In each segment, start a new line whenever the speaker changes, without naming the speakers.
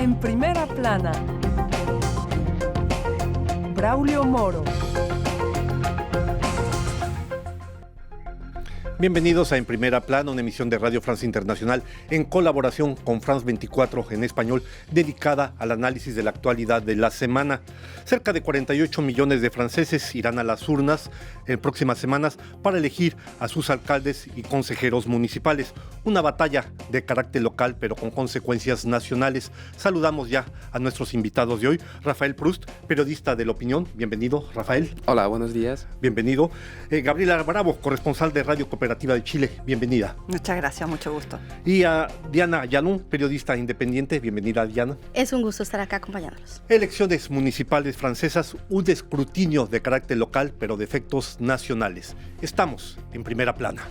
En primera plana, Braulio Moro.
Bienvenidos a En Primera Plana, una emisión de Radio France Internacional en colaboración con France 24 en español, dedicada al análisis de la actualidad de la semana. Cerca de 48 millones de franceses irán a las urnas en próximas semanas para elegir a sus alcaldes y consejeros municipales. Una batalla de carácter local, pero con consecuencias nacionales. Saludamos ya a nuestros invitados de hoy. Rafael Proust, periodista de La Opinión. Bienvenido, Rafael.
Hola, buenos días.
Bienvenido. Gabriela Bravo, corresponsal de Radio Cooperativa de Chile. Bienvenida.
Muchas gracias, mucho gusto.
Y a Diana Llano, periodista independiente. Bienvenida, Diana.
Es un gusto estar acá acompañándolos.
Elecciones municipales francesas, un escrutinio de carácter local, pero de efectos nacionales. Estamos en Primera Plana.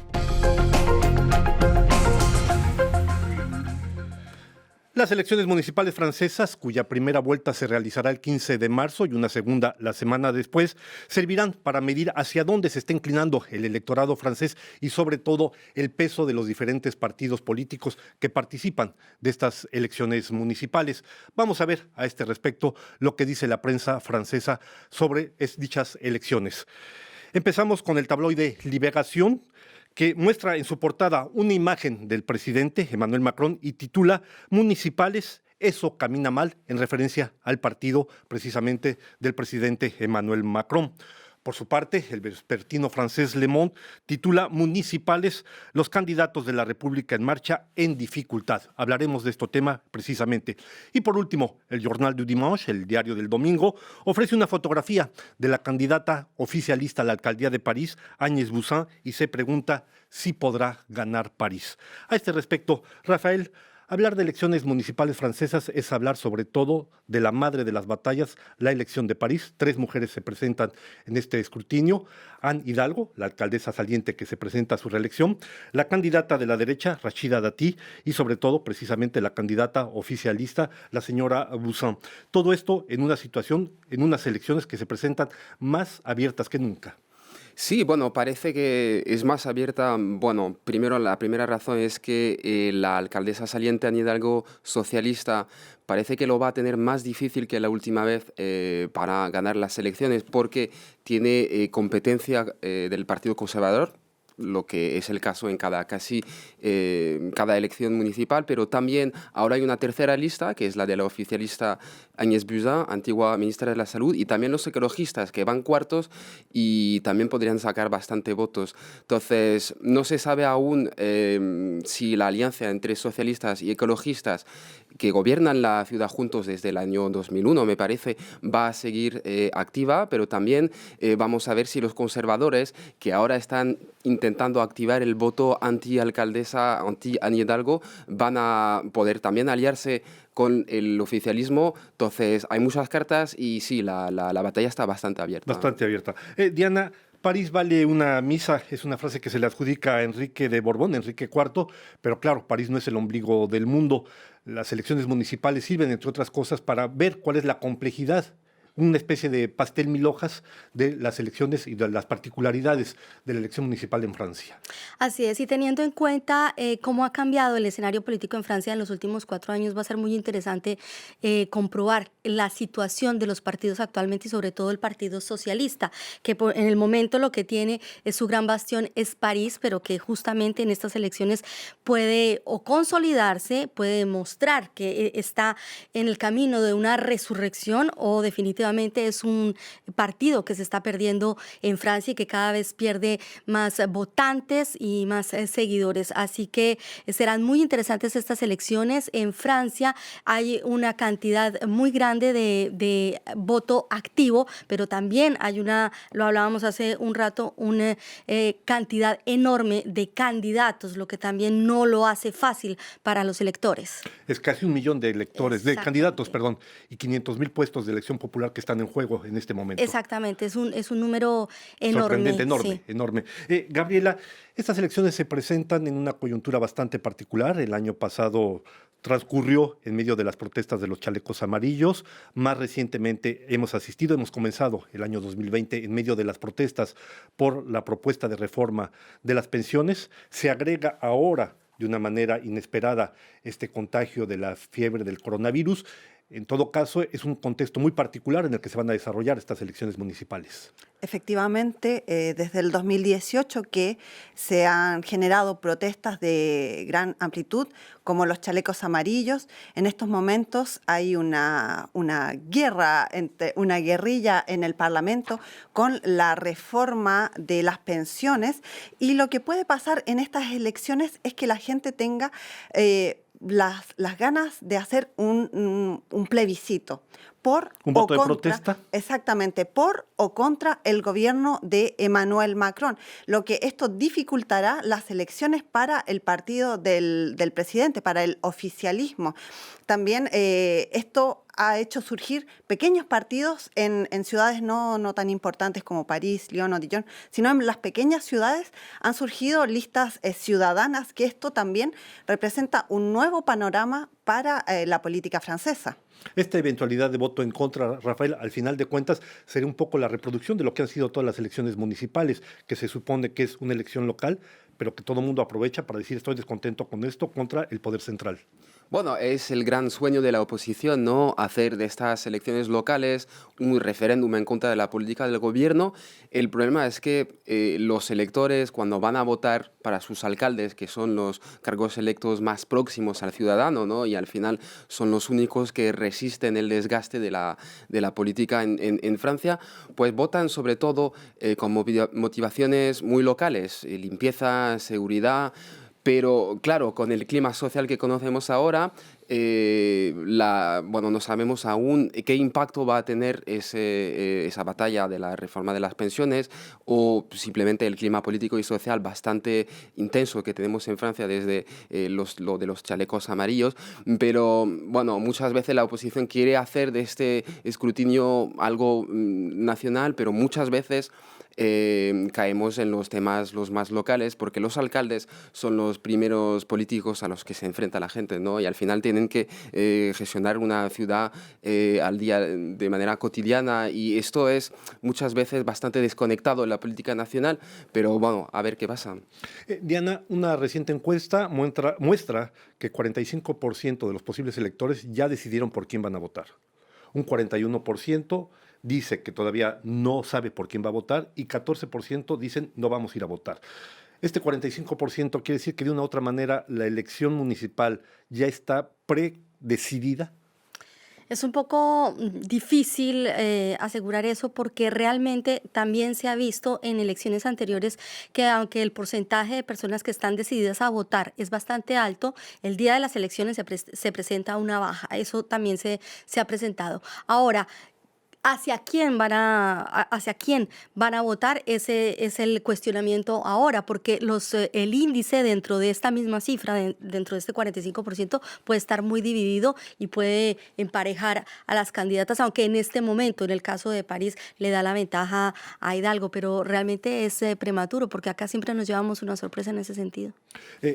Las elecciones municipales francesas, cuya primera vuelta se realizará el 15 de marzo y una segunda la semana después, servirán para medir hacia dónde se está inclinando el electorado francés y sobre todo el peso de los diferentes partidos políticos que participan de estas elecciones municipales. Vamos a ver a este respecto lo que dice la prensa francesa sobre dichas elecciones. Empezamos con el tabloide Libération, que muestra en su portada una imagen del presidente Emmanuel Macron y titula "Municipales, eso camina mal", en referencia al partido precisamente del presidente Emmanuel Macron. Por su parte, el vespertino francés Le Monde titula "Municipales, los candidatos de la República en marcha en dificultad". Hablaremos de este tema precisamente. Y por último, el Journal du Dimanche, el diario del domingo, ofrece una fotografía de la candidata oficialista a la alcaldía de París, Agnès Buzyn, y se pregunta si podrá ganar París. A este respecto, Rafael, hablar de elecciones municipales francesas es hablar sobre todo de la madre de las batallas, la elección de París. 3 mujeres se presentan en este escrutinio: Anne Hidalgo, la alcaldesa saliente que se presenta a su reelección, la candidata de la derecha, Rachida Dati, y sobre todo, precisamente, la candidata oficialista, la señora Buzyn. Todo esto en una situación, en unas elecciones que se presentan más abiertas que nunca.
Sí, bueno, parece que es más abierta. Bueno, primero, la primera razón es que la alcaldesa saliente, Anne Hidalgo, socialista, parece que lo va a tener más difícil que la última vez para ganar las elecciones, porque tiene competencia del Partido Conservador, lo que es el caso en cada elección municipal, pero también ahora hay una tercera lista, que es la de la oficialista Agnès Buzyn, antigua ministra de la Salud, y también los ecologistas, que van cuartos y también podrían sacar bastante votos. Entonces, no se sabe aún si la alianza entre socialistas y ecologistas, que gobiernan la ciudad juntos desde el año 2001, me parece, va a seguir activa, pero también vamos a ver si los conservadores, que ahora están intentando activar el voto anti-alcaldesa, anti-Anne Hidalgo, van a poder también aliarse con el oficialismo. Entonces, hay muchas cartas y sí, la batalla está bastante abierta.
Bastante abierta. Diana, París vale una misa, es una frase que se le adjudica a Enrique de Borbón, Enrique IV, pero claro, París no es el ombligo del mundo. Las elecciones municipales sirven, entre otras cosas, para ver cuál es la complejidad, una especie de pastel mil hojas de las elecciones y de las particularidades de la elección municipal en Francia.
Así es, y teniendo en cuenta cómo ha cambiado el escenario político en Francia en los últimos 4 años, va a ser muy interesante comprobar la situación de los partidos actualmente y sobre todo el Partido Socialista, que en el momento lo que tiene es su gran bastión es París, pero que justamente en estas elecciones puede o consolidarse, puede demostrar que está en el camino de una resurrección, o definitivamente es un partido que se está perdiendo en Francia y que cada vez pierde más votantes y más seguidores. Así que serán muy interesantes estas elecciones. En Francia hay una cantidad muy grande de voto activo, pero también hay lo hablábamos hace un rato, una cantidad enorme de candidatos, lo que también no lo hace fácil para los electores.
Es casi 1 millón de electores, de candidatos, perdón, y 500,000 puestos de elección popular que están en juego en este momento.
Exactamente, es un número enorme.
Sorprendente, enorme,
sí.
Enorme. Gabriela, estas elecciones se presentan en una coyuntura bastante particular. El año pasado transcurrió en medio de las protestas de los chalecos amarillos. Más recientemente hemos comenzado el año 2020 en medio de las protestas por la propuesta de reforma de las pensiones. Se agrega ahora, de una manera inesperada este contagio de la fiebre del coronavirus. En todo caso, es un contexto muy particular en el que se van a desarrollar estas elecciones municipales.
Efectivamente, desde el 2018 que se han generado protestas de gran amplitud, como los chalecos amarillos. En estos momentos hay una guerrilla en el Parlamento con la reforma de las pensiones, y lo que puede pasar en estas elecciones es que la gente tenga las ganas de hacer un plebiscito. Por
¿Un
o
voto de
contra,
protesta?
exactamente, por o contra el gobierno de Emmanuel Macron, lo que esto dificultará las elecciones para el partido del presidente, para el oficialismo. También esto ha hecho surgir pequeños partidos en ciudades no tan importantes como París, Lyon o Dijon, sino en las pequeñas ciudades han surgido listas ciudadanas, que esto también representa un nuevo panorama para la política francesa.
Esta eventualidad de voto en contra, Rafael, al final de cuentas, sería un poco la reproducción de lo que han sido todas las elecciones municipales, que se supone que es una elección local, pero que todo el mundo aprovecha para decir estoy descontento con esto contra el poder central.
Bueno, es el gran sueño de la oposición, ¿no? Hacer de estas elecciones locales un referéndum en contra de la política del gobierno. El problema es que los electores, cuando van a votar para sus alcaldes, que son los cargos electos más próximos al ciudadano, ¿no? Y al final son los únicos que resisten el desgaste de la política en Francia, pues votan sobre todo con motivaciones muy locales, limpieza, seguridad. Pero claro, con el clima social que conocemos ahora, no sabemos aún qué impacto va a tener esa batalla de la reforma de las pensiones, o simplemente el clima político y social bastante intenso que tenemos en Francia desde lo de los chalecos amarillos. Pero bueno, muchas veces la oposición quiere hacer de este escrutinio algo nacional, pero muchas veces caemos en los temas los más locales, porque los alcaldes son los primeros políticos a los que se enfrenta la gente, ¿no? Y al final tienen que gestionar una ciudad al día de manera cotidiana, y esto es muchas veces bastante desconectado de la política nacional, pero bueno, a ver qué pasa.
Diana, una reciente encuesta muestra que 45% de los posibles electores ya decidieron por quién van a votar. Un 41% dice que todavía no sabe por quién va a votar y 14% dicen no vamos a ir a votar. Este 45% quiere decir que de una u otra manera la elección municipal ya está predecidida.
Es un poco difícil asegurar eso, porque realmente también se ha visto en elecciones anteriores que, aunque el porcentaje de personas que están decididas a votar es bastante alto, el día de las elecciones se presenta una baja. Eso también se ha presentado. Ahora, ¿hacia quién van a votar? Ese es el cuestionamiento ahora, porque el índice dentro de esta misma cifra, dentro de este 45%, puede estar muy dividido y puede emparejar a las candidatas, aunque en este momento, en el caso de París, le da la ventaja a Hidalgo, pero realmente es prematuro, porque acá siempre nos llevamos una sorpresa en ese sentido.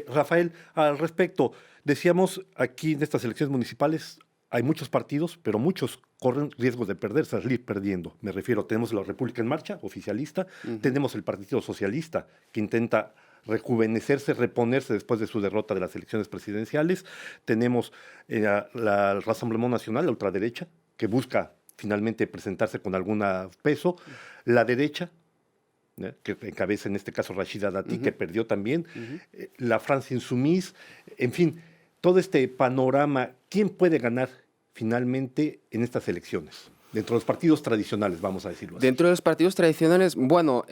Rafael, al respecto, decíamos aquí en estas elecciones municipales hay muchos partidos, pero muchos corren riesgos de perder, salir perdiendo. Me refiero, tenemos la República en Marcha, oficialista, tenemos el Partido Socialista, que intenta rejuvenecerse, reponerse después de su derrota de las elecciones presidenciales, tenemos la Rassemblement National, la ultraderecha, que busca finalmente presentarse con algún peso, la derecha, que encabeza en este caso Rachida Dati, que perdió también, la France Insoumise, en fin, todo este panorama. ¿Quién puede ganar finalmente en estas elecciones? Dentro de los partidos tradicionales, vamos a decirlo así.
Dentro de los partidos tradicionales, bueno,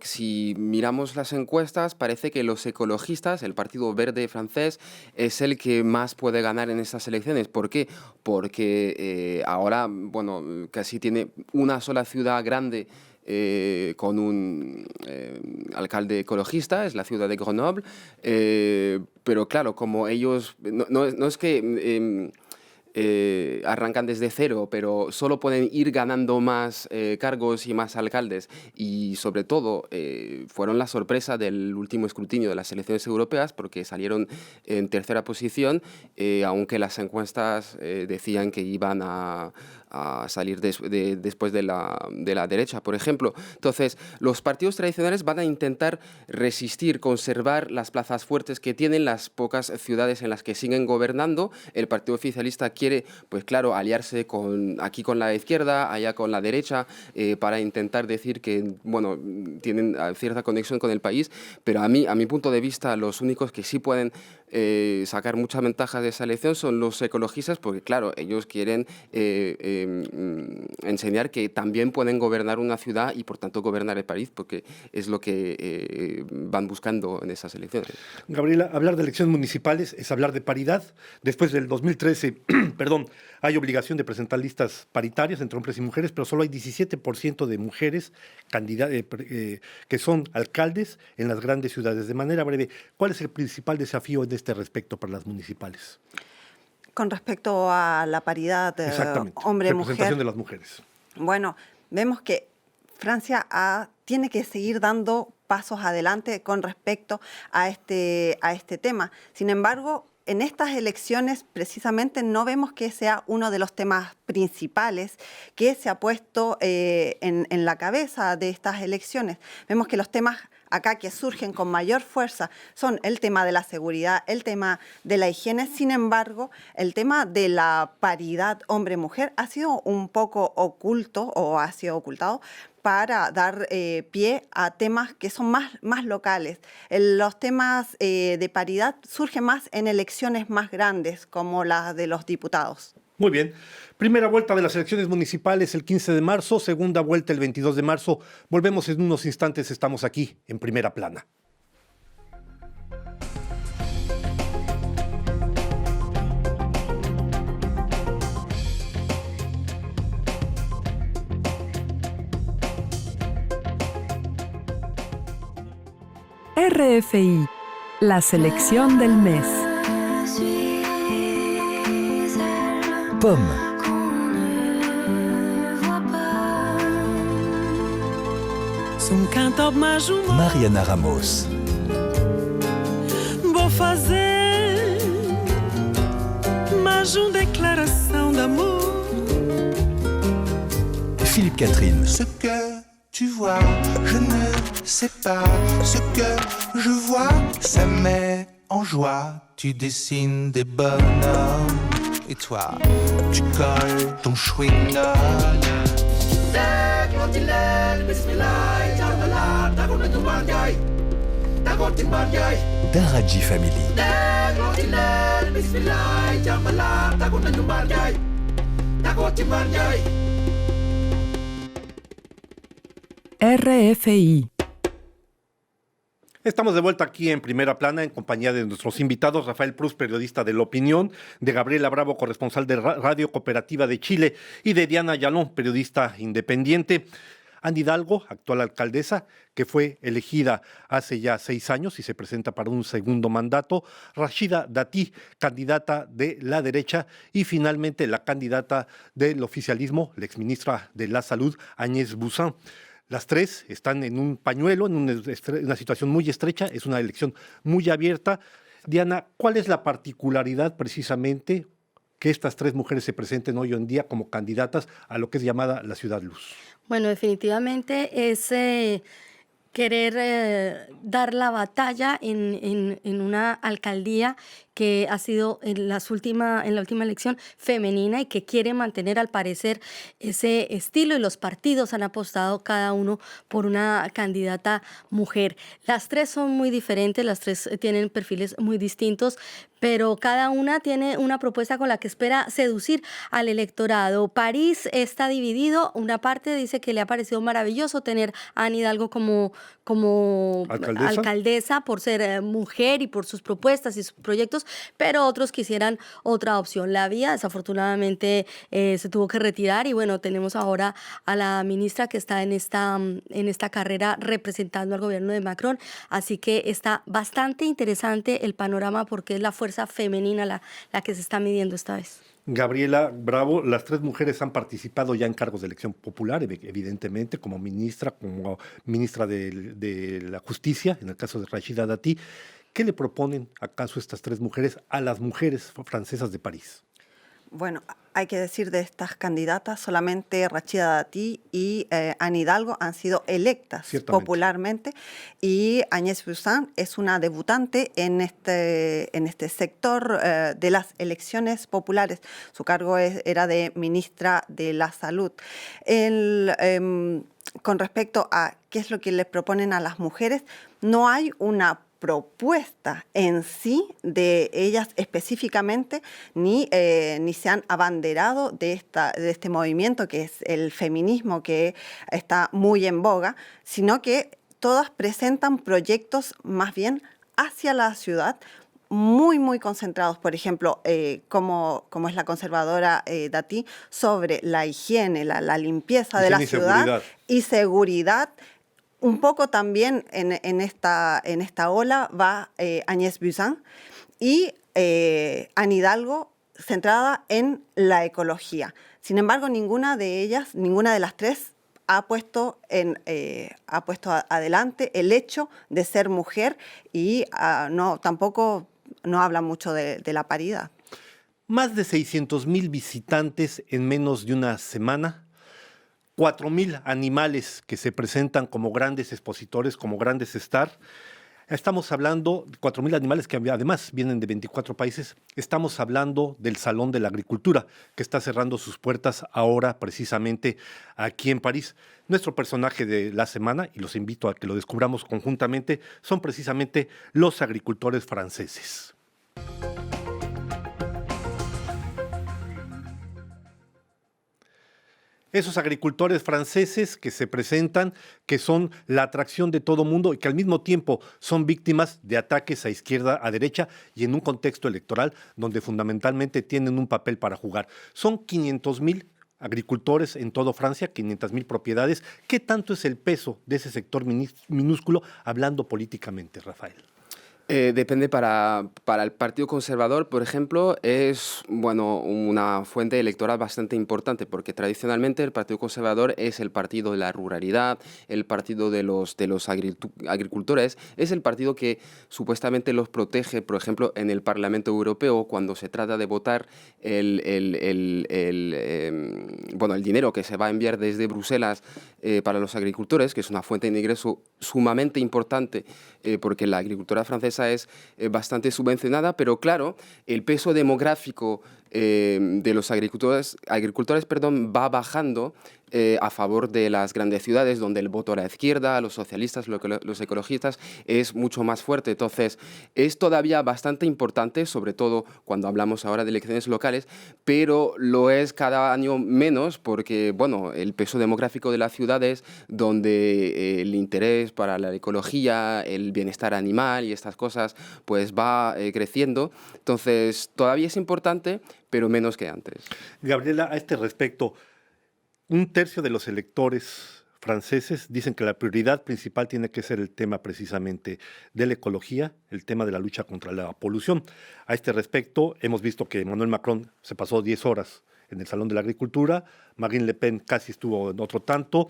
si miramos las encuestas, parece que los ecologistas, el Partido Verde francés, es el que más puede ganar en estas elecciones. ¿Por qué? Porque ahora, bueno, casi tiene una sola ciudad grande con un alcalde ecologista, es la ciudad de Grenoble, pero claro, como ellos, no es que arrancan desde cero, pero solo pueden ir ganando más cargos y más alcaldes, y sobre todo fueron la sorpresa del último escrutinio de las elecciones europeas, porque salieron en tercera posición, aunque las encuestas decían que iban a a salir después de la derecha, por ejemplo. Entonces, los partidos tradicionales van a intentar resistir, conservar las plazas fuertes que tienen, las pocas ciudades en las que siguen gobernando. El Partido Oficialista quiere, pues claro, aliarse aquí con la izquierda, allá con la derecha, para intentar decir que, bueno, tienen cierta conexión con el país, pero a mi punto de vista, los únicos que sí pueden sacar muchas ventajas de esa elección son los ecologistas, porque claro, ellos quieren enseñar que también pueden gobernar una ciudad y por tanto gobernar el país, porque es lo que van buscando en esas elecciones.
Gabriela, hablar de elecciones municipales es hablar de paridad. Después del 2013, perdón, hay obligación de presentar listas paritarias entre hombres y mujeres, pero solo hay 17% de mujeres que son alcaldes en las grandes ciudades. De manera breve, ¿cuál es el principal desafío en este respecto para las municipales?
Con respecto a la paridad hombre-mujer.
Representación de las mujeres.
Bueno, vemos que Francia tiene que seguir dando pasos adelante con respecto a este tema. Sin embargo, en estas elecciones precisamente no vemos que sea uno de los temas principales que se ha puesto en la cabeza de estas elecciones. Vemos que los temas acá que surgen con mayor fuerza son el tema de la seguridad, el tema de la higiene. Sin embargo, el tema de la paridad hombre-mujer ha sido un poco oculto o ha sido ocultado para dar pie a temas que son más locales. Los temas de paridad surgen más en elecciones más grandes, como las de los diputados.
Muy bien. Primera vuelta de las elecciones municipales el 15 de marzo, segunda vuelta el 22 de marzo. Volvemos en unos instantes, estamos aquí en Primera Plana.
RFI, la selección del mes.
Pomme. Mariana Ramos.
Vou fazer mais declaração d'amour.
Philippe Catherine.
Ce que tu vois, je ne sais pas. Ce que je vois, ça met en joie. Tu dessines des bonhommes. Et toi, tu colles ton chewing-gum.
Daraji Family.
RFI.
Estamos de vuelta aquí en Primera Plana en compañía de nuestros invitados, Rafael Prus, periodista de La Opinión, de Gabriela Bravo, corresponsal de Radio Cooperativa de Chile, y de Diana Ayalón, periodista independiente. Anne Hidalgo, actual alcaldesa, que fue elegida hace ya 6 años y se presenta para un segundo mandato. Rachida Dati, candidata de la derecha. Y finalmente la candidata del oficialismo, la exministra de la Salud, Agnès Buzyn. Las tres están en un pañuelo, en una situación muy estrecha, es una elección muy abierta. Diana, ¿cuál es la particularidad precisamente que estas tres mujeres se presenten hoy en día como candidatas a lo que es llamada la Ciudad Luz?
Bueno, definitivamente es querer dar la batalla en una alcaldía que ha sido en la última elección femenina y que quiere mantener al parecer ese estilo, y los partidos han apostado cada uno por una candidata mujer. Las tres son muy diferentes, las tres tienen perfiles muy distintos, pero cada una tiene una propuesta con la que espera seducir al electorado. París está dividido, una parte dice que le ha parecido maravilloso tener a Anne Hidalgo como alcaldesa por ser mujer y por sus propuestas y sus proyectos, pero otros quisieran otra opción. La vía, desafortunadamente, se tuvo que retirar, y bueno, tenemos ahora a la ministra que está en esta carrera representando al gobierno de Macron, así que está bastante interesante el panorama porque es la fuerza femenina la que se está midiendo esta vez.
Gabriela Bravo, las tres mujeres han participado ya en cargos de elección popular, evidentemente, como ministra de la Justicia, en el caso de Rachida Dati. ¿Qué le proponen acaso estas tres mujeres a las mujeres francesas de París?
Bueno, hay que decir de estas candidatas, solamente Rachida Dati y Anne Hidalgo han sido electas popularmente, y Agnès Buzyn es una debutante en este sector de las elecciones populares. Su cargo era de ministra de la Salud. Con respecto a qué es lo que les proponen a las mujeres, no hay una propuesta en sí de ellas específicamente, ni se han abanderado de este movimiento que es el feminismo, que está muy en boga, sino que todas presentan proyectos más bien hacia la ciudad, muy concentrados, por ejemplo, como es la conservadora Dati, sobre la higiene, la limpieza de la ciudad y seguridad. Un poco también en esta ola va Agnès Buzyn y Anne Hidalgo, centrada en la ecología. Sin embargo, ninguna de las tres ha puesto adelante el hecho de ser mujer y tampoco no habla mucho de la paridad.
Más de 600,000 visitantes en menos de una semana. 4,000 animales que se presentan como grandes expositores, como grandes stars. Estamos hablando de 4,000 animales que además vienen de 24 países. Estamos hablando del Salón de la Agricultura, que está cerrando sus puertas ahora precisamente aquí en París. Nuestro personaje de la semana, y los invito a que lo descubramos conjuntamente, son precisamente los agricultores franceses. Esos agricultores franceses que se presentan, que son la atracción de todo mundo y que al mismo tiempo son víctimas de ataques a izquierda, a derecha y en un contexto electoral donde fundamentalmente tienen un papel para jugar. Son 500,000 agricultores en toda Francia, 500,000 propiedades. ¿Qué tanto es el peso de ese sector minúsculo hablando políticamente, Rafael?
Depende para el Partido Conservador, por ejemplo, es una fuente electoral bastante importante porque tradicionalmente el Partido Conservador es el partido de la ruralidad, el partido de los agricultores, es el partido que supuestamente los protege, por ejemplo, en el Parlamento Europeo cuando se trata de votar el dinero que se va a enviar desde Bruselas para los agricultores, que es una fuente de ingreso sumamente importante porque la agricultura francesa es bastante subvencionada, pero claro, el peso demográfico de los agricultores va bajando a favor de las grandes ciudades donde el voto a la izquierda, los socialistas, los ecologistas, es mucho más fuerte. Entonces, es todavía bastante importante, sobre todo cuando hablamos ahora de elecciones locales, pero lo es cada año menos porque, el peso demográfico de las ciudades, donde el interés para la ecología, el bienestar animal y estas cosas, pues va creciendo. Entonces, todavía es importante, pero menos que antes.
Gabriela, a este respecto, 1/3 de los electores franceses dicen que la prioridad principal tiene que ser el tema precisamente de la ecología, el tema de la lucha contra la polución. A este respecto, hemos visto que Emmanuel Macron se pasó 10 horas en el Salón de la Agricultura, Marine Le Pen casi estuvo en otro tanto.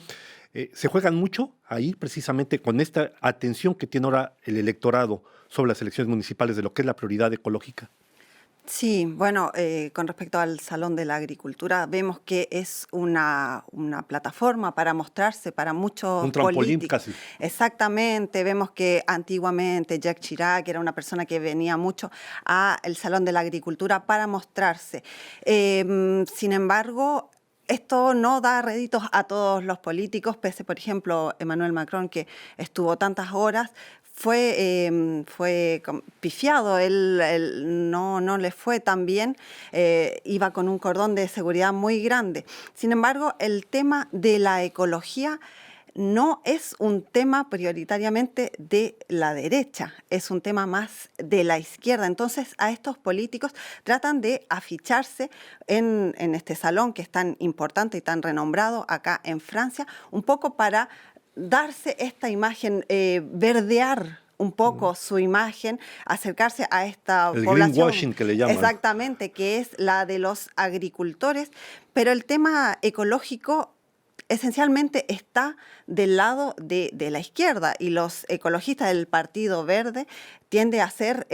Se juegan mucho ahí precisamente con esta atención que tiene ahora el electorado sobre las elecciones municipales de lo que es la prioridad ecológica.
Sí, con respecto al Salón de la Agricultura, vemos que es una plataforma para mostrarse para muchos
un trampolín
políticos.
casi.
Exactamente, vemos que antiguamente Jacques Chirac era una persona que venía mucho al Salón de la Agricultura para mostrarse. Sin embargo, esto no da réditos a todos los políticos, pese, por ejemplo, Emmanuel Macron, que estuvo tantas horas, fue pifiado, él no le fue tan bien, iba con un cordón de seguridad muy grande. Sin embargo, el tema de la ecología no es un tema prioritariamente de la derecha, es un tema más de la izquierda. Entonces, a estos políticos tratan de aficharse en este salón que es tan importante y tan renombrado acá en Francia, un poco para darse esta imagen, verdear un poco su imagen, acercarse a esta
el
población.
Greenwashing que le llaman.
Exactamente, que es la de los agricultores, pero el tema ecológico esencialmente está del lado de la izquierda, y los ecologistas del Partido Verde tienden a hacer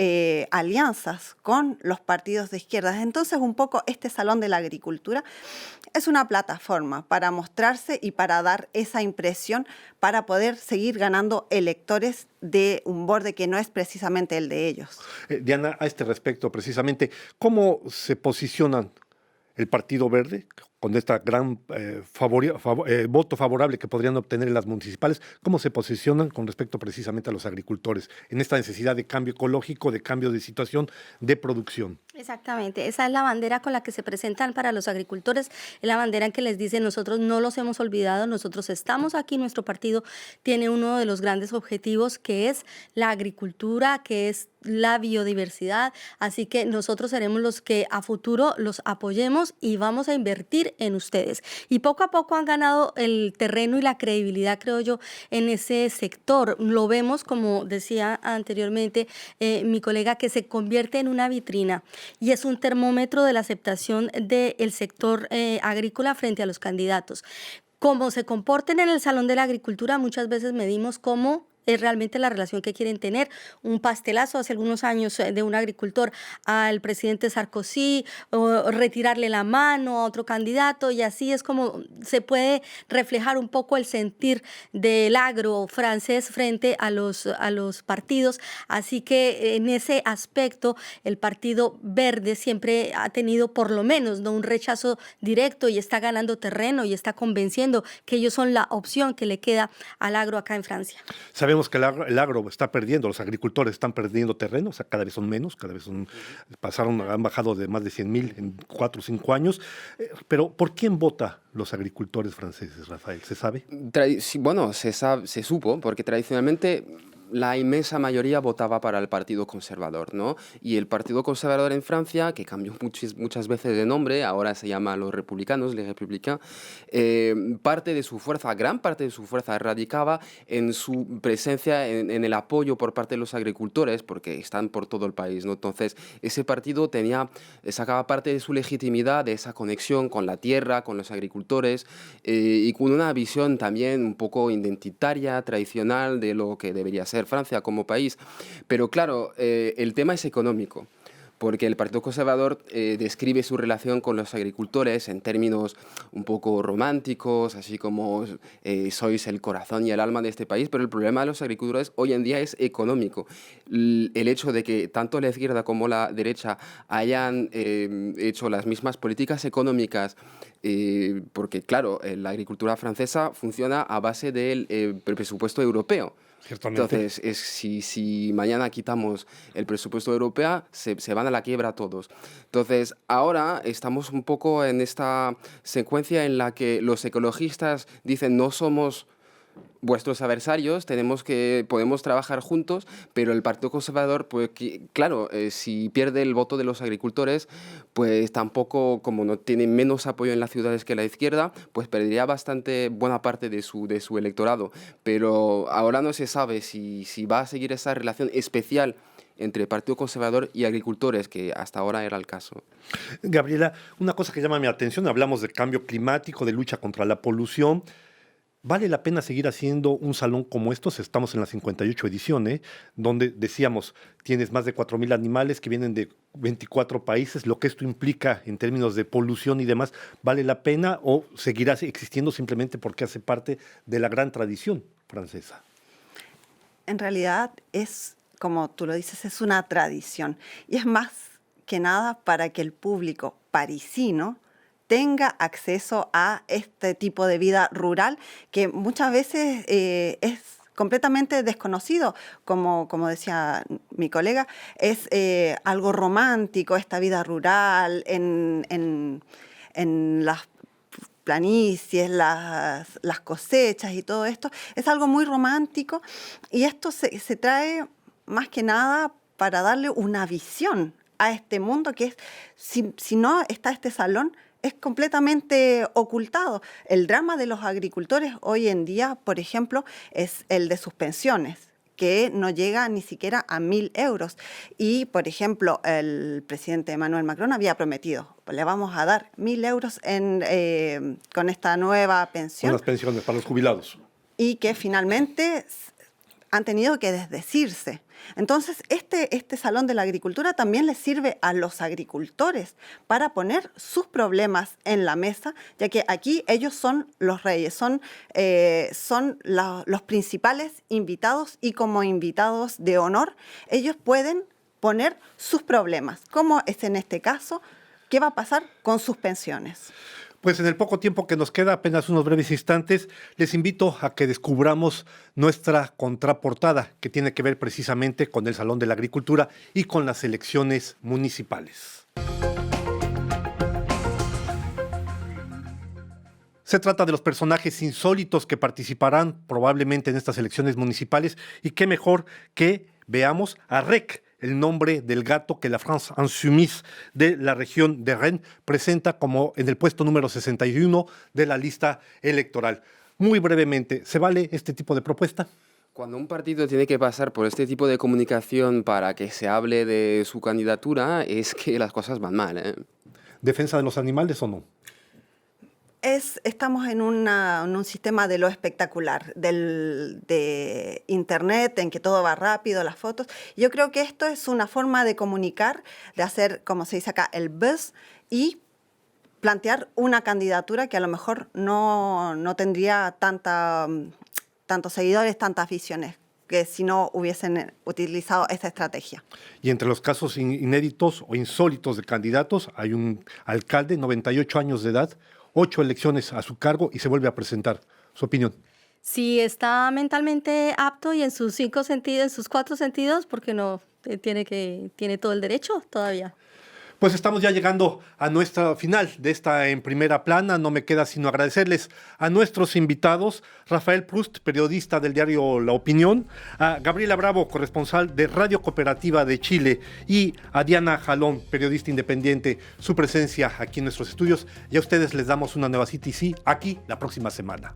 alianzas con los partidos de izquierda. Entonces, un poco este Salón de la Agricultura es una plataforma para mostrarse y para dar esa impresión, para poder seguir ganando electores de un borde que no es precisamente el de ellos.
Diana, a este respecto, precisamente, ¿cómo se posicionan el Partido Verde con esta gran voto favorable que podrían obtener en las municipales? ¿Cómo se posicionan con respecto precisamente a los agricultores en esta necesidad de cambio ecológico, de cambio de situación, de producción?
Exactamente, esa es la bandera con la que se presentan para los agricultores, es la bandera en que les dice: nosotros no los hemos olvidado, nosotros estamos aquí, nuestro partido tiene uno de los grandes objetivos, que es la agricultura, que es la biodiversidad, así que nosotros seremos los que a futuro los apoyemos y vamos a invertir en ustedes. Y poco a poco han ganado el terreno y la credibilidad, creo yo, en ese sector. Lo vemos, como decía anteriormente mi colega, que se convierte en una vitrina y es un termómetro de la aceptación del sector agrícola frente a los candidatos. Cómo se comporten en el Salón de la Agricultura, muchas veces medimos cómo es realmente la relación que quieren tener. Un pastelazo hace algunos años de un agricultor al presidente Sarkozy, o retirarle la mano a otro candidato, y así es como se puede reflejar un poco el sentir del agro francés frente a los partidos. Así que en ese aspecto el Partido Verde siempre ha tenido por lo menos un rechazo directo, y está ganando terreno y está convenciendo que ellos son la opción que le queda al agro acá en Francia.
Sabemos que el agro está perdiendo, los agricultores están perdiendo terreno, o sea, cada vez son menos, han bajado de más de 100,000 en 4 o 5 años. Pero ¿por quién vota los agricultores franceses, Rafael? ¿Se sabe?
Sí, bueno, se supo, porque tradicionalmente la inmensa mayoría votaba para el Partido Conservador, ¿no? Y el Partido Conservador en Francia, que cambió muchas veces de nombre, ahora se llama los Republicanos, les Républicains, gran parte de su fuerza radicaba en su presencia, en el apoyo por parte de los agricultores, porque están por todo el país, ¿no? Entonces, ese partido sacaba parte de su legitimidad, de esa conexión con la tierra, con los agricultores, y con una visión también un poco identitaria, tradicional, de lo que debería ser Francia como país. Pero claro, el tema es económico, porque el Partido Conservador describe su relación con los agricultores en términos un poco románticos, así como sois el corazón y el alma de este país, pero el problema de los agricultores hoy en día es económico. El hecho de que tanto la izquierda como la derecha hayan hecho las mismas políticas económicas, porque claro, la agricultura francesa funciona a base del presupuesto europeo.
Ciertamente.
Entonces, si mañana quitamos el presupuesto europeo, se van a la quiebra todos. Entonces, ahora estamos un poco en esta secuencia en la que los ecologistas dicen: no somos vuestros adversarios, podemos trabajar juntos, pero el Partido Conservador, pues claro, si pierde el voto de los agricultores, pues tampoco, como no tiene menos apoyo en las ciudades que la izquierda, pues perdería bastante buena parte de su electorado. Pero ahora no se sabe si va a seguir esa relación especial entre Partido Conservador y agricultores, que hasta ahora era el caso.
Gabriela, una cosa que llama mi atención, hablamos de cambio climático, de lucha contra la polución. ¿Vale la pena seguir haciendo un salón como estos? Estamos en la 58 edición, donde decíamos, tienes más de 4,000 animales que vienen de 24 países, lo que esto implica en términos de polución y demás. ¿Vale la pena o seguirá existiendo simplemente porque hace parte de la gran tradición francesa?
En realidad es, como tú lo dices, es una tradición. Y es más que nada para que el público parisino tenga acceso a este tipo de vida rural que muchas veces es completamente desconocido. Como decía mi colega, es algo romántico esta vida rural en las planicies, las cosechas y todo esto. Es algo muy romántico, y esto se trae más que nada para darle una visión a este mundo que es, si no está este salón, es completamente ocultado. El drama de los agricultores hoy en día, por ejemplo, es el de sus pensiones, que no llega ni siquiera a 1.000 euros. Y, por ejemplo, el presidente Emmanuel Macron había prometido, le vamos a dar 1.000 euros con esta nueva pensión.
Con las pensiones para los jubilados.
Y que finalmente han tenido que desdecirse. Entonces, este Salón de la Agricultura también le sirve a los agricultores para poner sus problemas en la mesa, ya que aquí ellos son los reyes, son los principales invitados, y como invitados de honor, ellos pueden poner sus problemas, como es en este caso, qué va a pasar con sus pensiones.
Pues en el poco tiempo que nos queda, apenas unos breves instantes, les invito a que descubramos nuestra contraportada, que tiene que ver precisamente con el Salón de la Agricultura y con las elecciones municipales. Se trata de los personajes insólitos que participarán probablemente en estas elecciones municipales, y qué mejor que veamos a Rec, el nombre del gato que la France Insoumise de la región de Rennes presenta como en el puesto número 61 de la lista electoral. Muy brevemente, ¿se vale este tipo de propuesta?
Cuando un partido tiene que pasar por este tipo de comunicación para que se hable de su candidatura, es que las cosas van mal, ¿eh?
¿Defensa de los animales o no?
Estamos en un sistema de lo espectacular, de Internet, en que todo va rápido, las fotos. Yo creo que esto es una forma de comunicar, de hacer, como se dice acá, el buzz, y plantear una candidatura que a lo mejor no tendría tantos seguidores, tantas visiones, que si no hubiesen utilizado esta estrategia.
Y entre los casos inéditos o insólitos de candidatos, hay un alcalde, 98 años de edad, 8 elecciones a su cargo y se vuelve a presentar. ¿Su opinión?
Si está mentalmente apto y en sus 5 sentidos, en sus 4 sentidos, porque no tiene todo el derecho todavía.
Pues estamos ya llegando a nuestra final de esta En Primera Plana. No me queda sino agradecerles a nuestros invitados, Rafael Proust, periodista del diario La Opinión, a Gabriela Bravo, corresponsal de Radio Cooperativa de Chile, y a Diana Jalón, periodista independiente, su presencia aquí en nuestros estudios. Y a ustedes les damos una nueva cita, y sí, aquí la próxima semana.